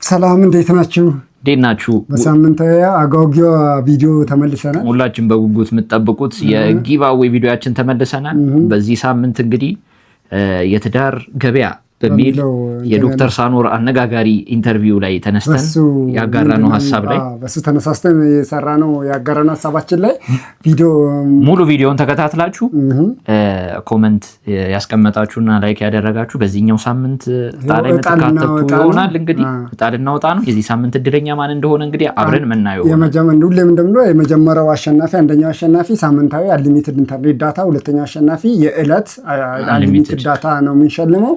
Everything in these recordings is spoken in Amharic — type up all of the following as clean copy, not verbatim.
ሰላም እንዴት ናችሁ? በሳምንታዊ አጓጊዋ ቪዲዮ ተመልሰናል። ሁላችን በጉጉት የምትጠብቁት የጊቫዌይ ቪዲዮአችን ተመልሰናል። በዚህ ሳምንት እንግዲህ የትዳር ገበያ በሚል የዶክተር ሳኖር አነጋጋሪ ኢንተርቪው ላይ ተነስተን ያጋራነው ሐሳብ ላይ በሱ ተነሳስተን የሰራነው ያጋራነው ሐሳባችን ላይ ሙሉ ቪዲዮን ተከታትላችሁ ኮሜንት ያስቀመጣችሁና ላይክ ያደረጋችሁ በዚህኛው ሳምንት ታዲያ መተካተቱ ይሆናል። እንግዲህ ታዲያ ወጣ ነው የዚህ ሳምንት እድለኛ ማን እንደሆነ እንግዲህ አብረን መናየው ሁሌም እንደምንለው የመጀመሪያው አሸናፊ አንደኛው አሸናፊ ሳምንታዊ አንሊሚትድ ኢንተርኔት ዳታ፣ ሁለተኛው አሸናፊ የዕለት አንሊሚትድ ዳታ ነው የምንሸልመው።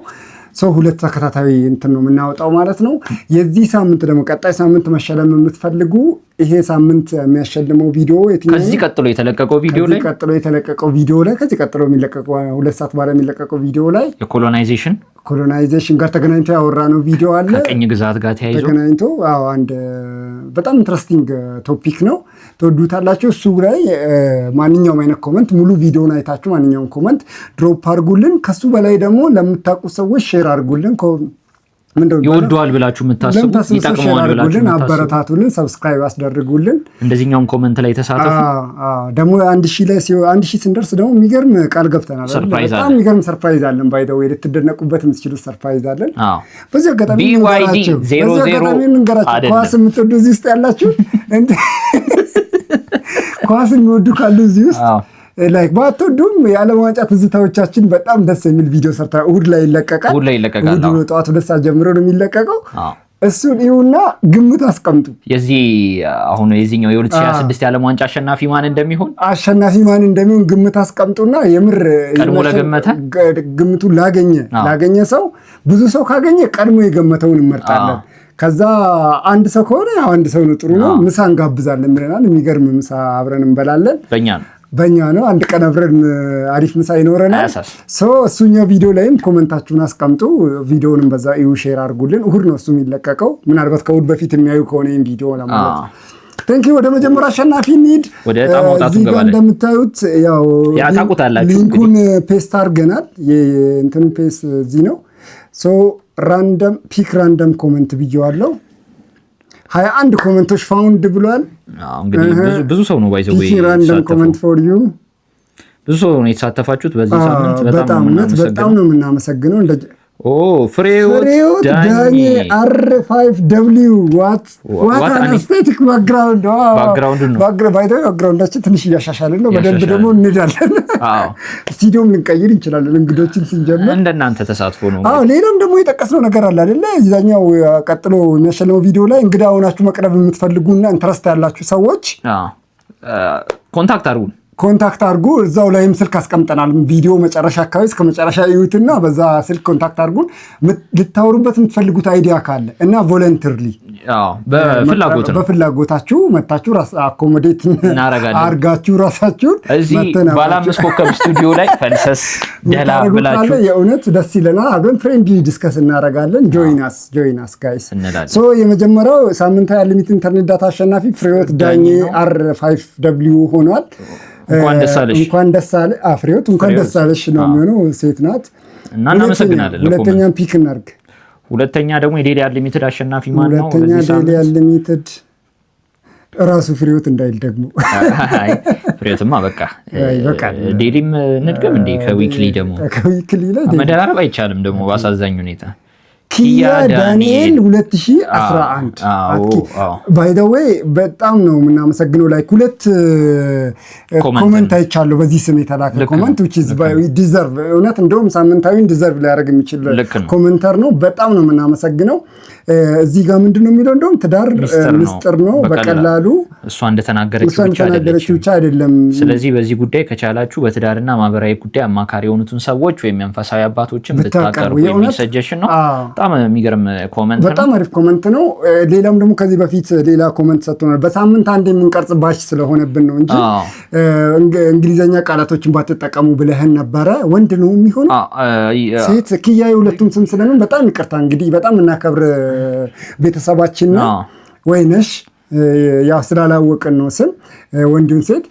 ሰው ሁለት ተከታታይ እንትን ነው የምናወጣው ማለት ነው። የዚህ ሳምንት ደግሞ ቀጣይ ሳምንት መሸለም የምትፈልጉ ይሄ ሳምንት የሚያሸልመው ቪዲዮ የትኛው ከዚህ ቀጥሎ የተለቀቀው ቪዲዮ ላይ ከዚህ ቀጥሎ የሚለቀቀው 2 ሰዓት በኋላ የሚለቀቀው ቪዲዮ ላይ የኮሎናይዜሽን ጋር ተገናኝቶ ያወራነው ቪዲዮ አለ። ከቀኝ ግዛት ጋር ተገናኝቶ አንድ በጣም ኢንትረስቲንግ ቶፒክ ነው። ተወዱታላችሁ። እሱ ላይ ማንኛውም አይነት ኮሜንት ሙሉ ቪዲዮን አይታችሁ ማንኛውም ኮሜንት ድሮፕ አድርጉልን። ከሱ በላይ ደግሞ ለምታውቁ ሰዎች ሼር አድርጉልን። ይወደዋል ብላችሁ የምታስቡ ይጠቅመዋል ብላችሁ አበረታቱልን፣ ሰብስክራይብ አስደርጉልን። እንደዚህኛው ኮሜንት ላይ ተሳተፉ። ደግሞ 1000 ላይ 1000 ስንደርስ ደግሞ የሚገርም ቃል ገብተናል። በጣም የሚገርም ሰርፕራይዝ አለን። ባይ ዘ ዌይ ልትደነቁበት የምትችሉት ሰርፕራይዝ አለን። በዚህ አጋጣሚ እንገራችሁ ኳስ የምትወዱ እዚህ ውስጥ ያላችሁ ኳስ የሚወዱ ካሉ እዚህ ውስጥ ላይክ ባትወዱም የዓለም ዋንጫ ትዝታዎቻችን በጣም ደስ የሚል ቪዲዮ ሰርታ እሑድ ላይ ይለቀቃል። እሑድ ጠዋት 2 ሰዓት ጀምሮ ነው የሚለቀቀው። እሱን ይሁንና ግምት አስቀምጡ። የዚህኛው የ2026 የዓለም ዋንጫ አሸናፊ ማን እንደሚሆን ግምት አስቀምጡና የምር ቀድሞ ለገመተ ግምቱን ላገኘ ሰው ብዙ ሰው ካገኘ ቀድሞ የገመተውን እንመርጣለን። ከዛ አንድ ሰው ከሆነ አንድ ሰው ነው፣ ጥሩ ነው። ምሳ እንጋብዛለን ብለናል። የሚገርም ምሳ አብረን እንበላለን። በእኛ ነው። አንድ ቀን አብረን አሪፍ ምሳ ይኖረናል። እሱኛው ቪዲዮ ላይም ኮመንታችሁን አስቀምጡ። ቪዲዮንም በዛ ሼር አድርጉልን። እሑድ ነው እሱ የሚለቀቀው። ምናልባት ከእሑድ በፊት የሚያዩ ከሆነ ይህን ቪዲዮ ለማለት ነው። ቴንኪው። ወደ መጀመሪያ አሸናፊ እንሂድ። እዚህ ጋር እንደምታዩት ሊንኩን ፔስት አድርገናል። የእንትኑ ፔስት እዚህ ነው። ራንደም ኮመንት ብየዋለሁ። 21 ኮመንቶች ፋውንድ ብሏል። እንግዲህ ብዙ ሰው ነው ባይዘው ራንደም ኮመንት ፎር ዩ ብዙ ሰው ነው የተሳተፋችሁት በዚህ ሳምንት። በጣም ነው የምናመሰግነው። ፍሬዎት ዳኜ R5W ዋት አስቴቲክ ባክግራውንዳችን ትንሽ እያሻሻልን ነው። በደንብ ደግሞ እንዳለን ስቱዲዮም ልንቀይር እንችላለን እንግዶችን ስንጀምር። እንደናንተ ተሳትፎ ነው። ሌላም ደግሞ የጠቀስነው ነገር አለ አይደለ? እዛኛው ቀጥሎ የሚያሸልመው ቪዲዮ ላይ እንግዳ ሆናችሁ መቅረብ የምትፈልጉና ኢንትረስት ያላችሁ ሰዎች ኮንታክት አድርጉ። እዛው ላይም ስልክ አስቀምጠናል። ቪዲዮ መጨረሻ አካባቢ እስከ መጨረሻ እዩትና በዛ ስልክ ኮንታክት አድርጉን። ልታወሩበት የምትፈልጉት አይዲያ ካለ እና ቮለንተርሊ በፍላጎታችሁ መታችሁ አኮሞዴት አድርጋችሁ ራሳችሁን ባለ 5 ኮከብ ስቱዲዮ ላይ ፈልሰስ ደላ ብላችሁ የእውነት ደስ ይለናል። አብረን ፍሬንድሊ ዲስከስ እናደርጋለን። ጆይናስ ጋይስ። የመጀመሪያው ሳምንታዊ አንሊሚትድ ኢንተርኔት ዳታ አሸናፊ ፍሬዎት ዳኜ R5W ሆኗል። እንኳን ደስ አለ ፍሬዎት፣ እንኳን ደስ አለሽ ነው የሚሆነው። ሴት ናት እና እናመሰግናለን። ሁለተኛም ፒክ እናድርግ። ሁለተኛ ደግሞ የዴሊ አንሊሚትድ አሸናፊ ማን ነው? ሁለተኛ ዴሊ አንሊሚትድ ራሱ ፍሬዎት እንዳይል ደግሞ ፍሬዎትማ በቃ ዴሊም እንድገም እንዴ? ከዊክሊ ደግሞ ላይ መደራረብ አይቻልም ደግሞ በአሳዛኝ ሁኔታ። ኪያ ዳንኤል 2011 ባይ ዘ ዌይ በጣም ነው የምናመሰግነው። ላይ 2 ኮሜንት አይቻለሁ በዚህ ስም የተላከ ኮሜንት which is deserve እውነት እንደውም ሳምንታዊን ዲዘርቭ ሊያደርግ የሚችል ኮሜንተር ነው። በጣም ነው የምናመሰግነው። እዚህ ጋር ምንድነው የሚለው እንደውም ትዳር ምስጢር ነው በቀላሉ እሷ እንደተናገረች ብቻ አይደለም። ስለዚህ በዚህ ጉዳይ ከቻላችሁ በትዳርና ማህበራዊ ጉዳይ አማካሪ የሆኑትን ሰዎች ወይም መንፈሳዊ አባቶችን ብታቀርቡ የሚል ሰጀሽን ነው። በጣም የሚገርም ኮሜንት ነው። በጣም አሪፍ ኮሜንት ነው። ሌላም ደግሞ ከዚህ በፊት ሌላ ኮሜንት ሰጥቶናል። በሳምንት አንድ የምንቀርጽ ባች ስለሆነብን ነው እንጂ እንግሊዘኛ ቃላቶችን ባትጠቀሙ ብለህን ነበረ። ወንድ ነው የሚሆነው ሴት ኪያ የሁለቱም ስም ስለምን በጣም ይቅርታ። እንግዲህ በጣም እናከብር ቤተሰባችን ነው። ወይነሽ ያው ስላላወቅን ነው ስም ወንዱን ሴት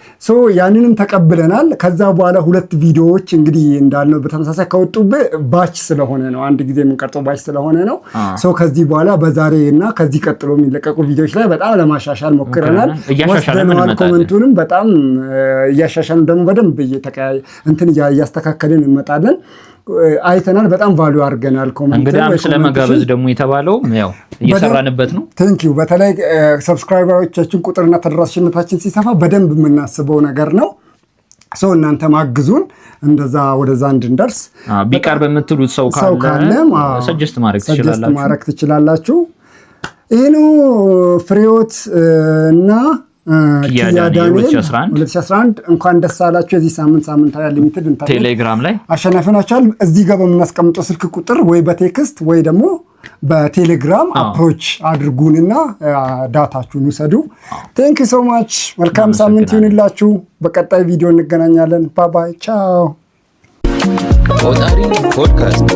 ያንንም ተቀብለናል። ከዛ በኋላ 2 ቪዲዮዎች እንግዲህ እንዳልነው በተመሳሳይ ከወጡብህ ባች ስለሆነ ነው አንድ ጊዜ የምንቀርጠው ባች ስለሆነ ነው። ከዚህ በኋላ በዛሬ እና ከዚህ ቀጥሎ የሚለቀቁ ቪዲዮዎች ላይ በጣም ለማሻሻል ሞክረናል። ወስደናል። ኮመንቱንም በጣም እያሻሻልን ደግሞ በደንብ እያስተካከልን እንመጣለን። አይተናል። በጣም ቫልዩ አድርገናል። እንግዲህ ስለመጋበዝ ደግሞ የተባለው ያው እየሰራንበት ነው። ቴንኪው። በተለይ ሰብስክራይበሮቻችን ቁጥርና ተደራሽነታችን ሲሰፋ በደንብ የምናስበው ነገር ነው። እናንተ ማግዙን እንደዛ ወደዛ እንድንደርስ ቢቀርብ የምትሉት ሰው ካለ ሰጀስት ማድረግ ትችላላችሁ። ይሄ ነው ፍሬዎት እና ኪያ ዳንኤል 2011 እንኳን ደስ አላችሁ። የዚህ ሳምንታዊ ሊሚትድ ቴሌግራም ላይ አሸናፊናችኋል። እዚህ ጋር በምናስቀምጠው ስልክ ቁጥር ወይ በቴክስት ወይ ደግሞ በቴሌግራም አፕሮች አድርጉንና ዳታችሁን ውሰዱ። ቴንክ ዩ ሶ ማች። መልካም ሳምንት ይሁንላችሁ። በቀጣይ ቪዲዮ እንገናኛለን። ባይ ባይ። ቻው። ቆጣሪ ፖድካስት